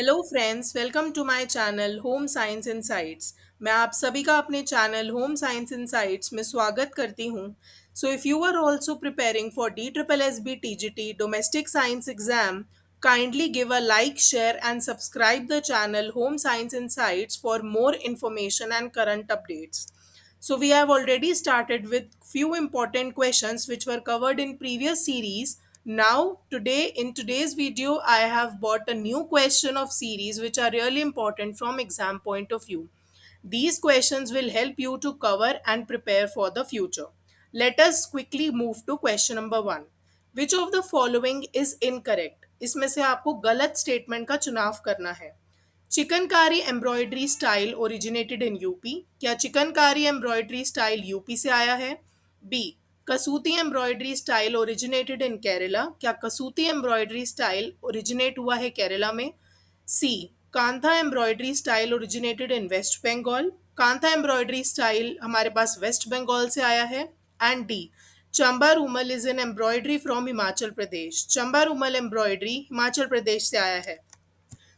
Hello friends, welcome to my channel home science insights. मैं आप सभी का अपने चैनल होम साइंस इनसाइट्स में स्वागत करती हूँ। So if you are also preparing for D triple S B T G T domestic science exam, kindly give a like, share and subscribe the channel Home Science Insights for more information and current updates. So we have already started with few important questions which were covered in previous series. Now today in today's video I have brought a new question of series which are really important from exam point of view. These questions will help you to cover and prepare for the future. Let us quickly move to question number 1. Which of the following is incorrect? इसमें से आपको गलत statement का चुनाव करना है. Chikankari embroidery style originated in UP. क्या chikankari embroidery style UP से आया है? B. Kasuti embroidery style originated in Kerala. क्या कसूती एम्ब्रॉयडरी स्टाइल ओरिजिनेट हुआ है केरला में? C. Kantha embroidery style originated in West Bengal. Kantha embroidery style हमारे पास वेस्ट बंगाल से आया है. And D. Chamba Rumal is an embroidery from Himachal Pradesh. Chamba Rumal embroidery Himachal Pradesh से आया है.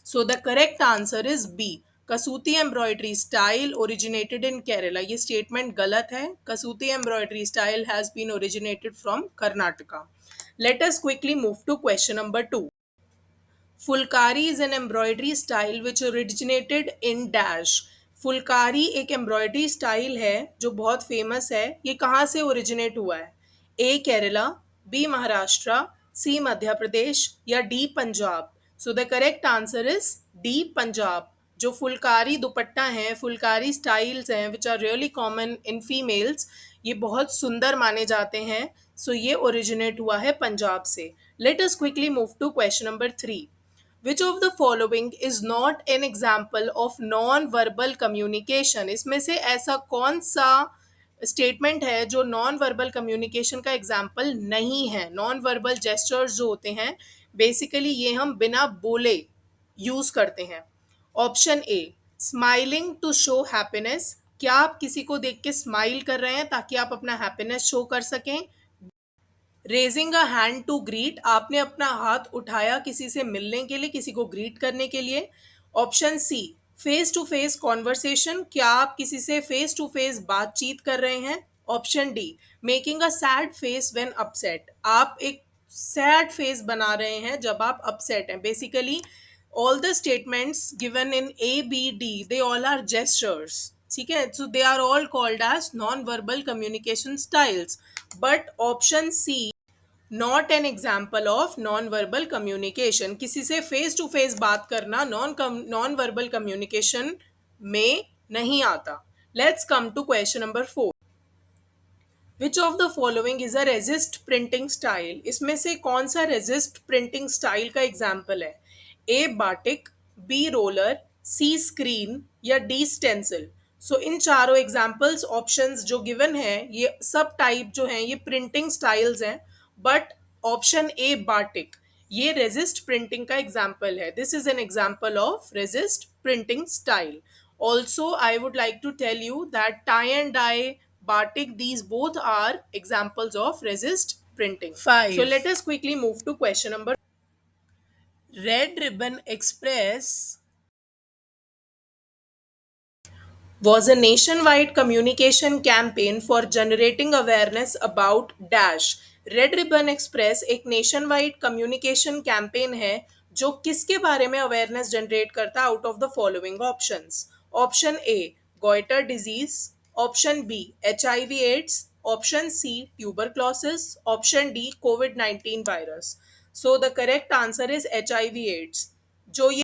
So the correct answer is B. Kasuti embroidery style originated in Kerala. ये स्टेटमेंट गलत है. Kasuti embroidery style has been originated from Karnataka. Let us quickly move to question number 2. Phulkari is an embroidery style which originated in dash. Phulkari एक embroidery style है जो बहुत famous है. ये कहाँ से ओरिजिनेट हुआ है? A Kerala, B Maharashtra, C Madhya Pradesh या D Punjab. So the correct answer is D Punjab. जो फुलकारी दुपट्टा हैं, फुलकारी स्टाइल्स हैं which are really common in females, ये बहुत सुंदर माने जाते हैं. सो ये ओरिजिनेट हुआ है पंजाब से. Let us quickly move to question number 3. Which of the following is not an example of non verbal communication. इसमें से ऐसा कौन सा स्टेटमेंट है जो नॉन वर्बल कम्युनिकेशन का एग्जाम्पल नहीं है? नॉन वर्बल जेस्चर्स जो होते हैं बेसिकली ये हम बिना बोले यूज करते हैं. Option A. Smiling to show happiness. क्या आप किसी को देख के स्माइल कर रहे हैं ताकि आप अपना हैप्पीनेस शो कर सकें? Raising a hand to greet. आपने अपना हाथ उठाया किसी से मिलने के लिए, किसी को ग्रीट करने के लिए. Option C. Face to face conversation. क्या आप किसी से फेस टू फेस बातचीत कर रहे हैं? Option D. Making a sad face when upset. आप एक सैड फेस बना रहे हैं जब आप अपसेट हैं. Basically all the statements given in A, B, D, they all are gestures. ठीक है, so they are all called as non-verbal communication styles. But option C not an example of non verbal communication. किसी से face to face बात करना non verbal communication में नहीं आता. Let's come to question number 4. Which of the following is a resist printing style. इसमें से कौन सा रेजिस्ट प्रिंटिंग स्टाइल का एग्जाम्पल है? A batik, B roller, C screen या डी स्टेंसिल. सो इन चारों एग्जाम्पल्स ऑप्शंस जो गिवन है ये सब टाइप जो हैं ये प्रिंटिंग स्टाइल्स हैं. बट ऑप्शन ए बाटिक ये रेजिस्ट प्रिंटिंग का एग्जाम्पल है. This is an example of resist printing style. Also, I would like to tell you that tie and dye, batik, these both are examples of resist printing. 5. So let us quickly move to question number. Red Ribbon Express was a nationwide communication campaign for generating awareness about dash. Red ribbon express एक nationwide communication campaign है जो किसके बारे में awareness generate करता है? Out of the following options. Option A goitre disease, option B HIV AIDS, option C tuberculosis, option D कोविड-19 virus. So the correct answer is HIV AIDS. जो ये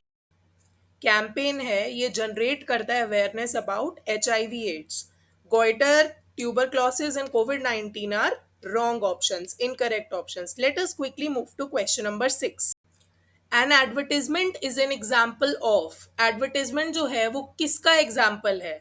कैंपेन है ये जनरेट करता है awareness about HIV AIDS. Goitre, tuberculosis and कोविड-19 are wrong options, incorrect options. Let us quickly move to question number 6. An advertisement is an example of. Advertisement जो है वो किसका example है?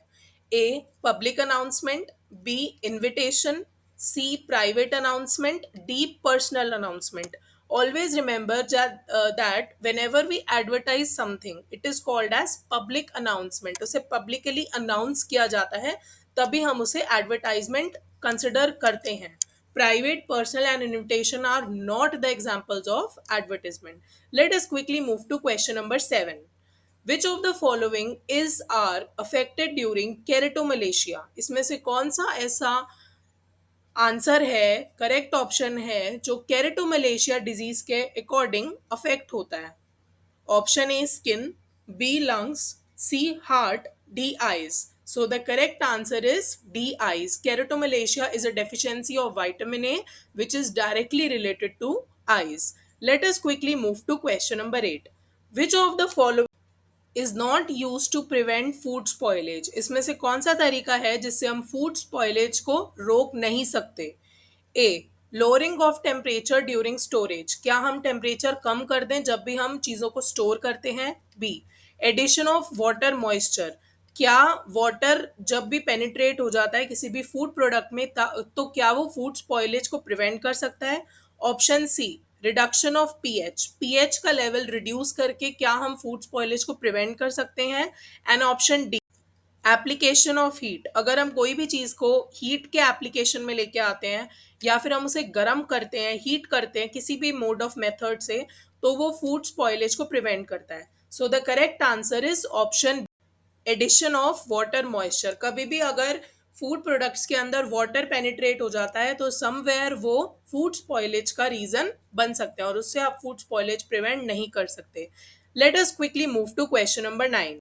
A. Public announcement, B. Invitation, C. Private announcement, D. Personal announcement. Always remember that whenever we advertise something, it is called as public announcement. उसे publicly announce किया जाता है तभी हम उसे advertisement consider करते हैं. Private, personal and invitation are not the examples of advertisement. Let us quickly move to question number 7. Which of the following is are affected during keratomalacia? इसमें से कौन सा ऐसा आंसर है, करेक्ट ऑप्शन है, जो केरेटोमलेशिया डिजीज के according affect होता है? Option A skin, B lungs, C heart, D eyes. So the correct answer is D eyes. Keratomalacia is a deficiency of vitamin A which is directly related to eyes. Let us quickly move to question number 8. Which of the following is not use to prevent food spoilage? इसमें से कौन सा तरीका है जिससे हम food spoilage को रोक नहीं सकते? A lowering of temperature during storage, क्या हम टेम्परेचर कम कर दें जब भी हम चीज़ों को स्टोर करते हैं? B addition of water moisture, क्या वाटर जब भी पेनिट्रेट हो जाता है किसी भी फूड प्रोडक्ट में तो क्या वो फूड स्पॉइलेज को प्रिवेंट कर सकता है? Option C reduction of pH, pH का लेवल रिड्यूस करके क्या हम फूड स्पॉइलेज को प्रिवेंट कर सकते हैं? And option D application of heat, अगर हम कोई भी चीज़ को हीट के एप्लीकेशन में लेके आते हैं या फिर हम उसे गर्म करते हैं, हीट करते हैं किसी भी मोड ऑफ मेथड से, तो वो फूड स्पॉइलेज को प्रिवेंट करता है. So the correct answer is option addition of water moisture. कभी भी अगर फूड प्रोडक्ट्स के अंदर वाटर पेनिट्रेट हो जाता है तो समवेयर वो फूड स्पॉइलेज का रीजन बन सकते हैं और उससे आप फूड स्पॉइलेज प्रिवेंट नहीं कर सकते. Let us quickly move to question number 9.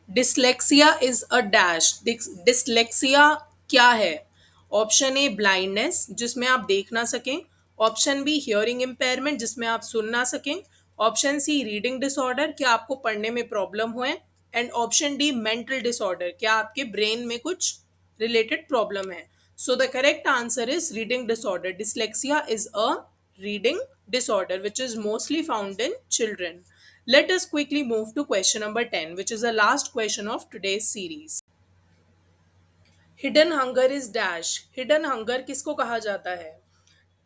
Dyslexia is a dash. Dyslexia क्या है? ऑप्शन ए ब्लाइंडनेस, जिसमें आप देख ना सकें. ऑप्शन बी हियरिंग इम्पेयरमेंट, जिसमें आप सुन ना सकें. ऑप्शन सी रीडिंग डिसऑर्डर, क्या आपको पढ़ने में प्रॉब्लम हुए. And option D mental disorder, क्या आपके ब्रेन में कुछ रिलेटेड प्रॉब्लम है. So the correct answer is reading disorder. Dyslexia is a reading disorder which is mostly found in children. Let us quickly move to question number 10, which is the last question of today's series. Hidden hunger is dash. Hidden hunger किसको कहा जाता है?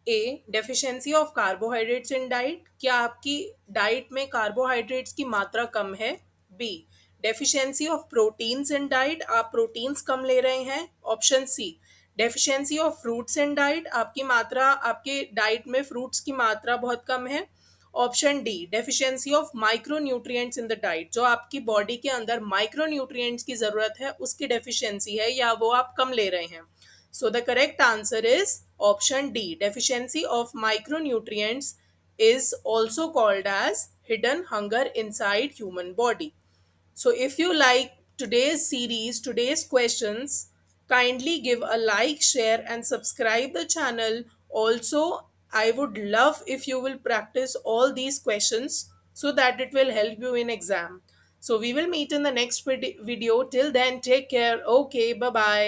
A deficiency of carbohydrates in diet, क्या आपकी diet में carbohydrates की मात्रा कम है? B deficiency of proteins in diet, आप प्रोटीन्स कम ले रहे हैं. Option C deficiency of fruits in diet, आपकी मात्रा, आपके डाइट में फ्रूट्स की मात्रा बहुत कम है. Option D deficiency of micronutrients in the diet, जो आपकी बॉडी के अंदर माइक्रोन्यूट्रिएंट्स की ज़रूरत है उसकी डेफिशिएंसी है या वो आप कम ले रहे हैं. So the correct answer is option D. Deficiency of micronutrients is also called as hidden hunger inside human body. So if you like today's series, today's questions, kindly give a like, share and subscribe the channel. Also, I would love if you will practice all these questions so that it will help you in exam. So we will meet in the next video. Till then, take care. Okay, bye-bye.